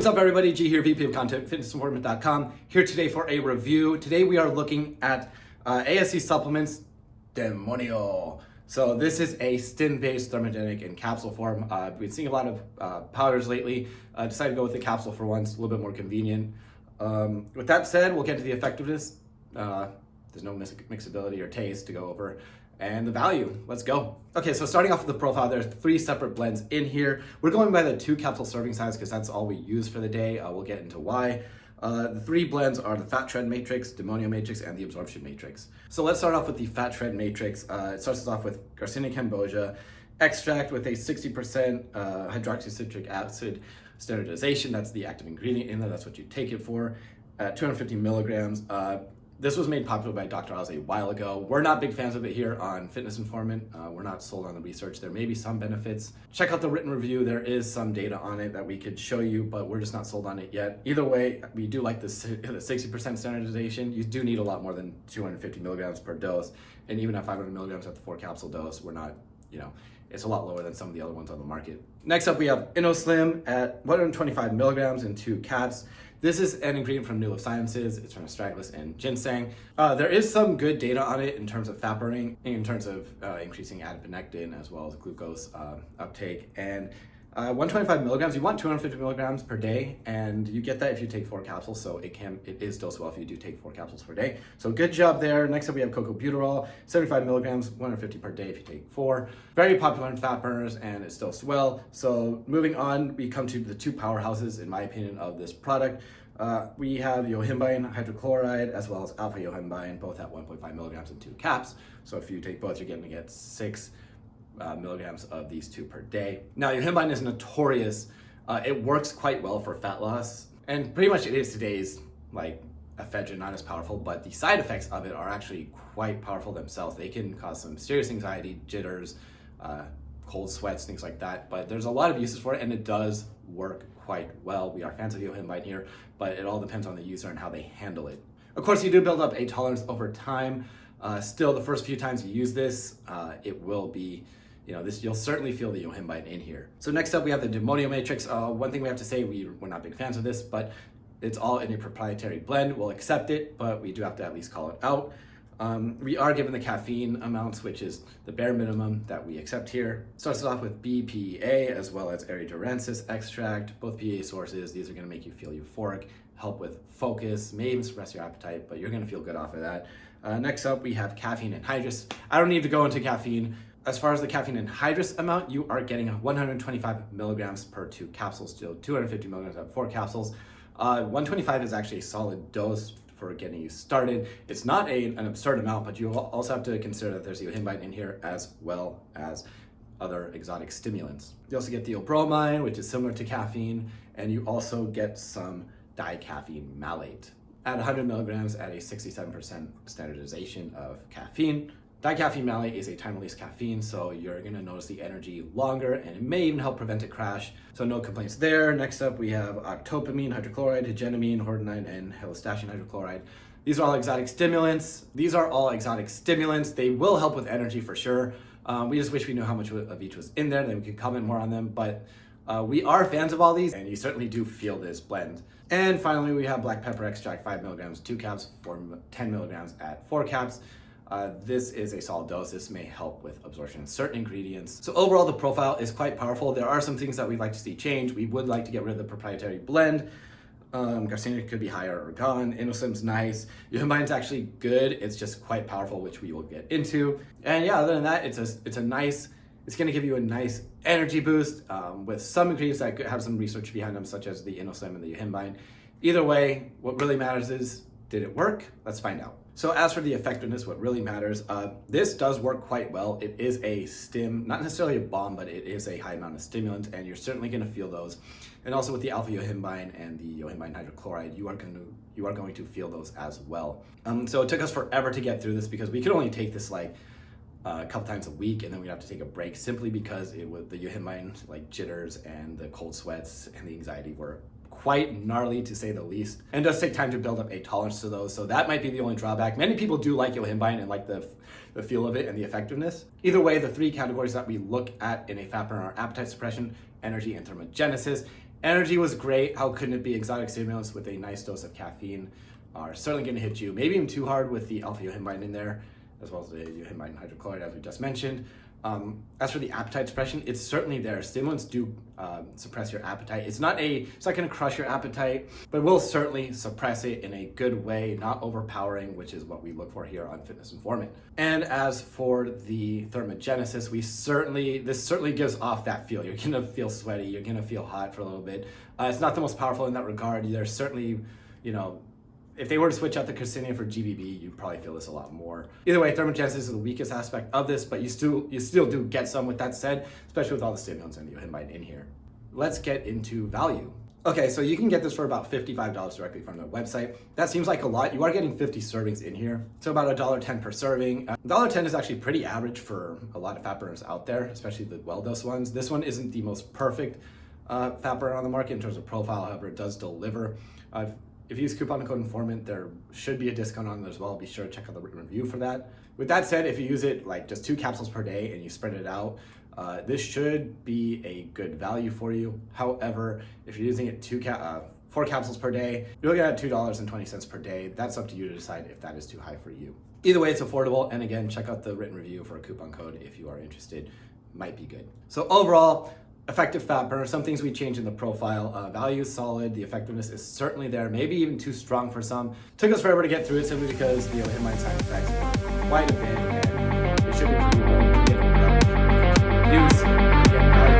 What's up everybody, G here, VP of Content, fitnessinformant.com, here today for a review. Today we are looking at ASC supplements, Demonio. So this is a stim-based thermogenic in capsule form. We've been seeing a lot of powders lately. Decided to go with the capsule for once, a little bit more convenient. With that said, we'll get to the effectiveness. There's no mixability or taste to go over. And the value, let's go. Okay, so starting off with the profile, there's 3 separate blends in here. We're going by the 2 capsule serving size because that's all we use for the day. We'll get into why. The 3 blends are the Fat Shred Matrix, Demonio Matrix, and the Absorption Matrix. So let's start off with the Fat Shred Matrix. It starts us off with Garcinia cambogia extract with a 60% hydroxycitric acid standardization. That's the active ingredient in there. That's what you take it for. 250 milligrams. This was made popular by Dr. Oz a while ago. We're not big fans of it here on Fitness Informant. We're not sold on the research. There may be some benefits. Check out the written review. There is some data on it that we could show you, but we're just not sold on it yet. Either way, we do like the 60% standardization. You do need a lot more than 250 milligrams per dose. And even at 500 milligrams at the 4 capsule dose, we're not, it's a lot lower than some of the other ones on the market. Next up, we have InnoSlim at 125 milligrams in 2 caps. This is an ingredient from New Life Sciences. It's from astragalus and ginseng. There is some good data on it in terms of fat burning, in terms of increasing adiponectin as well as glucose uptake. And 125 milligrams, you want 250 milligrams per day, and you get that if you take 4 capsules, so it is dosed well if you do take 4 capsules per day. So good job there. Next up we have cocobutyrol, 75 milligrams, 150 per day if you take 4. Very popular in fat burners, and it's dosed well. So moving on, we come to the 2 powerhouses, in my opinion, of this product. We have Yohimbine hydrochloride as well as alpha Yohimbine, both at 1.5 milligrams in 2 caps. So if you take both, you're going to get 6 milligrams of these 2 per day. Now, Yohimbine is notorious. It works quite well for fat loss, and pretty much it is today's ephedrine, not as powerful, but the side effects of it are actually quite powerful themselves. They can cause some serious anxiety, jitters, cold sweats, things like that, but there's a lot of uses for it, and it does work quite well. We are fans of Yohimbine here, but it all depends on the user and how they handle it. Of course, you do build up a tolerance over time. Still, the first few times you use this, it will be, you'll certainly feel the Yohimbine in here. So next up, we have the Demonio Matrix. One thing we have to say, we're not big fans of this, but it's all in a proprietary blend. We'll accept it, but we do have to at least call it out. We are given the caffeine amounts, which is the bare minimum that we accept here. Starts off with BPA as well as Erigerensis extract, both PA sources. These are going to make you feel euphoric, help with focus, may even suppress your appetite, but you're going to feel good off of that. Next up, we have caffeine anhydrous. I don't need to go into caffeine. As far as the caffeine anhydrous amount, you are getting 125 milligrams per 2 capsules, still 250 milligrams at 4 capsules. 125 is actually a solid dose for getting you started. It's not an absurd amount, but you also have to consider that there's Yohimbine in here as well as other exotic stimulants. You also get theobromine, which is similar to caffeine, and you also get some dicaffeine malate at 100 milligrams at a 67% standardization of caffeine. Dicaffeine malate is a time-release caffeine, so you're going to notice the energy longer, and it may even help prevent a crash, so no complaints there. Next up, we have octopamine hydrochloride, hegelamine, hordenine, and helistashine hydrochloride. These are all exotic stimulants. They will help with energy for sure. We just wish we knew how much of each was in there, then we could comment more on them, but we are fans of all these, and you certainly do feel this blend. And finally, we have black pepper extract, 5 milligrams, 2 caps, for 10 milligrams at 4 caps. This is a solid dose. This may help with absorption of certain ingredients. So overall, the profile is quite powerful. There are some things that we'd like to see change. We would like to get rid of the proprietary blend. Garcinia could be higher or gone. InnoSlim's nice. Yohimbine's actually good. It's just quite powerful, which we will get into. And yeah, other than that, it's going to give you a nice energy boost with some ingredients that have some research behind them, such as the InnoSlim and the Yohimbine. Either way, what really matters is, did it work? Let's find out. So as for the effectiveness, what really matters, this does work quite well. It is a stim, not necessarily a bomb, but it is a high amount of stimulant, and you're certainly going to feel those. And also with the alpha Yohimbine and the Yohimbine hydrochloride, you are going to feel those as well. So it took us forever to get through this because we could only take this a couple times a week, and then we'd have to take a break simply because the Yohimbine jitters and the cold sweats and the anxiety were quite gnarly to say the least, and it does take time to build up a tolerance to those, so that might be the only drawback. Many people do like Yohimbine and like the feel of it and the effectiveness. Either way, the 3 categories that we look at in a fat burner are appetite suppression, energy, and thermogenesis. Energy was great. How couldn't it be? Exotic stimulants with a nice dose of caffeine are certainly going to hit you, maybe even too hard with the alpha Yohimbine in there, as well as the Yohimbine hydrochloride, as we just mentioned. As for the appetite suppression, it's certainly there. Stimulants do suppress your appetite. It's not going to crush your appetite, but it will certainly suppress it in a good way, not overpowering, which is what we look for here on Fitness Informant. And as for the thermogenesis, this certainly gives off that feel. You're gonna feel sweaty, you're gonna feel hot for a little bit. It's not the most powerful in that regard. There's certainly, if they were to switch out the Carcinia for GBB, you'd probably feel this a lot more. Either way, thermogenesis is the weakest aspect of this, but you still do get some with that said, especially with all the stimulants and the Yohimbine in here. Let's get into value. Okay, so you can get this for about $55 directly from the website. That seems like a lot. You are getting 50 servings in here, so about $1.10 per serving. $1.10 is actually pretty average for a lot of fat burners out there, especially the well-dosed ones. This one isn't the most perfect fat burner on the market in terms of profile, however, it does deliver. If you use coupon code INFORMANT, there should be a discount on it as well. Be sure to check out the written review for that. With that said, if you use it like just 2 capsules per day and you spread it out, this should be a good value for you. However, if you're using it 4 capsules per day, you're looking at $2.20 per day. That's up to you to decide if that is too high for you. Either way, it's affordable. And again, check out the written review for a coupon code if you are interested. Might be good. So overall, effective fat burner. Some things we change in the profile. Value is solid. The effectiveness is certainly there. Maybe even too strong for some. Took us forever to get through it simply because the Yohimbine side effects were quite a bit, and it should be for you to get over that. Use and get value.